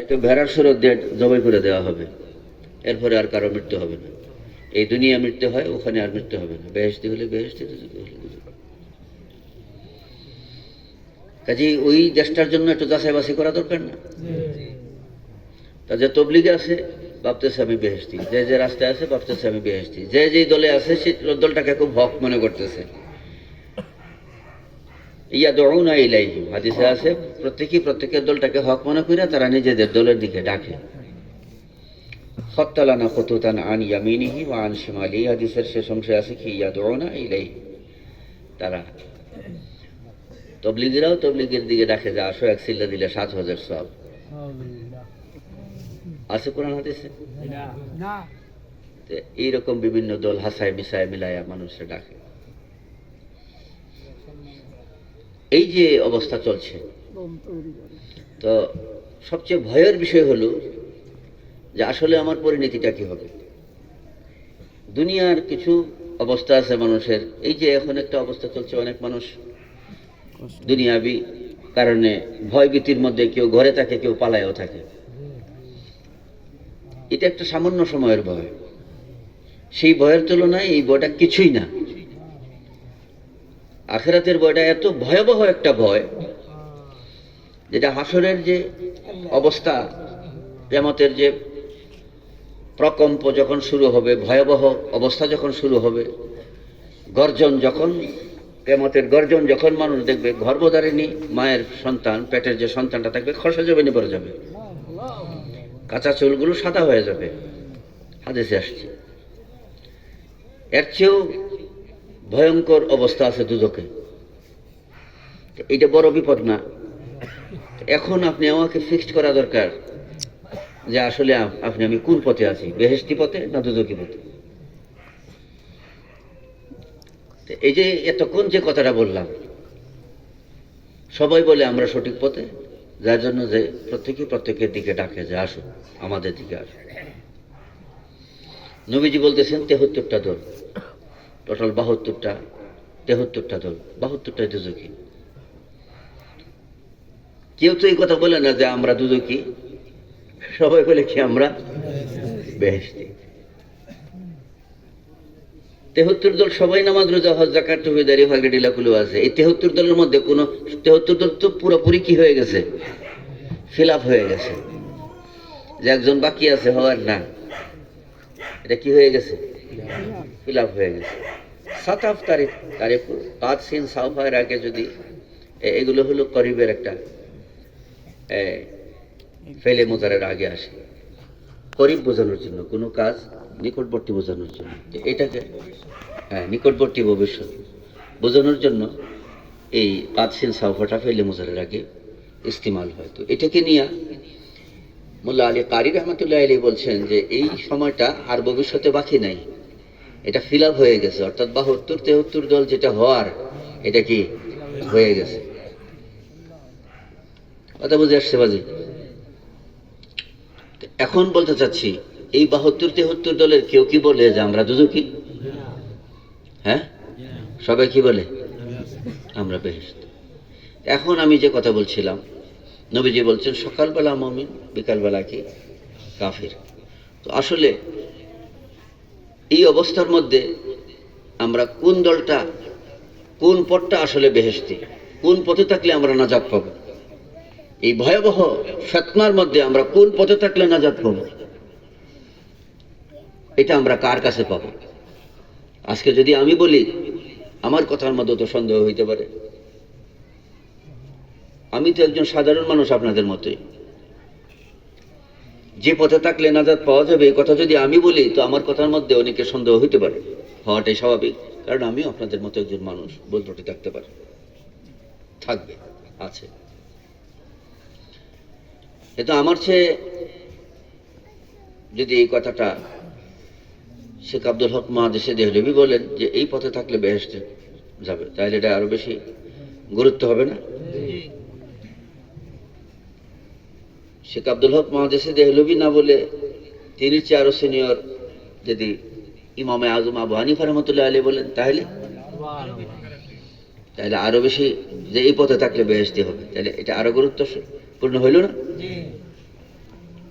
একে ভেড়ার সুরত দিয়ে জবাই করে দেওয়া হবে, এরপরে আর কারো মৃত্যু হবে না। এই দুনিয়া মৃত্যু হয়, ওখানে আর মৃত্যু হবে না। বেহেশতি হলে বেহেশতি, দুজকে হলে দুজকে। কাজে ওই দেশটার জন্য একটু যাচাই বাছাই করা দরকার না? তা যে তবলিগে আছে ভাবতেছে আমি বেহেশতি, যে যে রাস্তায় আছে ভাবতেছে আমি বেহেশতি, যে যেই দলে আছে সে দলটাকে খুব হক মনে করতেছে। ইয়াদউনা ইলাইহি, হাদিসে আছে প্রত্যেকের দলটাকে হক মনে করে তারা নিজেদের দলের দিকে ডাকে। খত্তালানা খুতুতান আন ইয়ামিনিহি ওয়া আন শিমালিহি, হাদিসের শেষ অংশে আছে কি ইয়াদউনা ইলাইহি, তারা তবলিগীরাও তবলিগের দিকে ডাকে যে আসো এক সিল্লা দিলে ৭,০০০ সওয়াব। আছে কোরআন হাদিসে না? এইরকম বিভিন্ন দল হাসায় মিশায় মিলায়া মানুষের ডাকে। এই যে অবস্থা চলছে, তো সবচেয়ে ভয়ের বিষয় হলো যে আসলে আমার পরিণতিটা কি হবে। দুনিয়ার কিছু অবস্থা আছে মানুষের, এই যে এখন একটা অবস্থা চলছে, অনেক মানুষ দুনিয়াবি কারণে ভয়ভীতির মধ্যে কেউ ঘরে থাকে, কেউ পালায়ও থাকে। এটা একটা সামান্য সময়ের ভয়, সেই ভয়ের তুলনায় এই ভয়টা কিছুই না। আখিরাতের ভয়টা এত ভয়াবহ একটা ভয়, যেটা হাসরের যে অবস্থা, কিয়ামতের যে প্রকম্প যখন শুরু হবে, ভয়াবহ অবস্থা যখন শুরু হবে, গর্জন যখন, কিয়ামতের গর্জন যখন মানুষ দেখবে, গর্ভধারিণী মায়ের সন্তান, পেটের যে সন্তানটা থাকবে খসা যাবে, নিভরে যাবে, কাঁচা চুলগুলো সাদা হয়ে যাবে, হাদিসে আসছে। এর চেয়েও ভয়ঙ্কর অবস্থা আছে দুজকে। এটা বড় বিপদ না? এখন আপনি আমাকে ফিক্সড করা দরকার যে আসলে আমি কোন পথে আছি, বেহেশতি পথে না দুজকি পথে। এই যে এতক্ষণ যে কথাটা বললাম, সবাই বলে আমরা সঠিক পথে, যার জন্য যে প্রত্যেকের দিকে ডাকে যে আসো আমাদের দিকে আসো। নবীজি বলতেছেন ৭৩টা দল, টোটাল ৭৩টা দল, ৭২টা দুজকি। কেউ তো এই কথা বলে না যে আমরা দুজকি, সবাই বলে কি আমরা বেহেশতি। ৭৩ দল সবাই নামাজ রোজা হজ যাকাত টুপিদারি ফাগড়ি কুলু আছে। এই ৭৩ দলের মধ্যে কোন ৭৩ দল তো পুরোপুরি কি হয়ে গেছে, খিলাফ হয়ে গেছে, যে একজন বাকি আছে হওয়ার না, এটা কি হয়ে গেছে, খিলাফ হয়ে গেছে। সাতাফ তারিখ কাদ সিন সাউফার আগে যদি এগুলো হলো করিবের একটা ফেলে মোজারের আগে আসে, করিব বোঝানোর জন্য, কোনো কাজ নিকটবর্তী বোঝানোর জন্য, এটাকে নিকটবর্তী ভবিষ্যৎ বোঝানোর জন্য এই কাদ সিন সাউফাটা ফেলে মোজারের আগে ইস্তেমাল হয়। তো এটাকে নিয়ে মোল্লা আলী কারি রহমতুল্লাহ আলী বলছেন যে এই সময়টা আর ভবিষ্যতে বাকি নাই, এটা ফিল আপ হয়ে গেছে। অর্থাৎ ৭২-৭৩ দল যেটা হওয়ার, এটা কি হয়ে গেছে। কথা বুঝে আসছে বাজি? এখন বলতে চাচ্ছি, এই ৭২-৭৩ দলের কেউ কি বলে যে আমরা দুজকি? হ্যাঁ, সবাই কি বলে আমরা বেহেশতি। এখন আমি যে কথা বলছিলাম, নবীজি বলছেন সকালবেলা মুমিন, বিকালবেলা কি কাফির। তো আসলে এই অবস্থার মধ্যে আমরা কোন দলটা, কোন পথটা আসলে বেহেশতি, কোন পথে থাকলে আমরা নাজাত পাবো, এই ভয়াবহ ফিতনার মধ্যে আমরা কোন পথে থাকলে নাজাত পাবো, এটা আমরা কার কাছে পাবো? আজকে যদি আমি বলি, আমার কথার মধ্যে তো সন্দেহ হইতে পারে। আমি তো একজন সাধারণ মানুষ আপনাদের মতোই, যে পথে থাকলে নাজাত পাওয়া যাবে এই কথা যদি আমি বলি, তো আমার কথার মধ্যে অনেকে সন্দেহ হইতে পারে, হওয়াটাই স্বাভাবিক, কারণ আমিও আপনাদের মতো একজন মানুষ, ভুল ত্রুটি থাকতে পারে, থাকবে, আছে। কিন্তু আমার চেয়ে যদি এই কথাটা শেখ আব্দুল হক মহাদেশে দেহলভি বলেন যে এই পথে থাকলে বেহেশতে যাবে, তাহলে এটা আরো বেশি গুরুত্ব হবে না? শেখ আব্দুল হক মহাদেশে দেহলভি না বলে তিনি চেয়ে আরো সিনিয়র যদি ইমামে আজম আবু হানিফা রহমতুল্লাহ আলী বলেন, তাহলে আরো বেশি যে এই পথে থাকলে বেহেশতি হবে, তাহলে এটা আরো গুরুত্বপূর্ণ হইল না?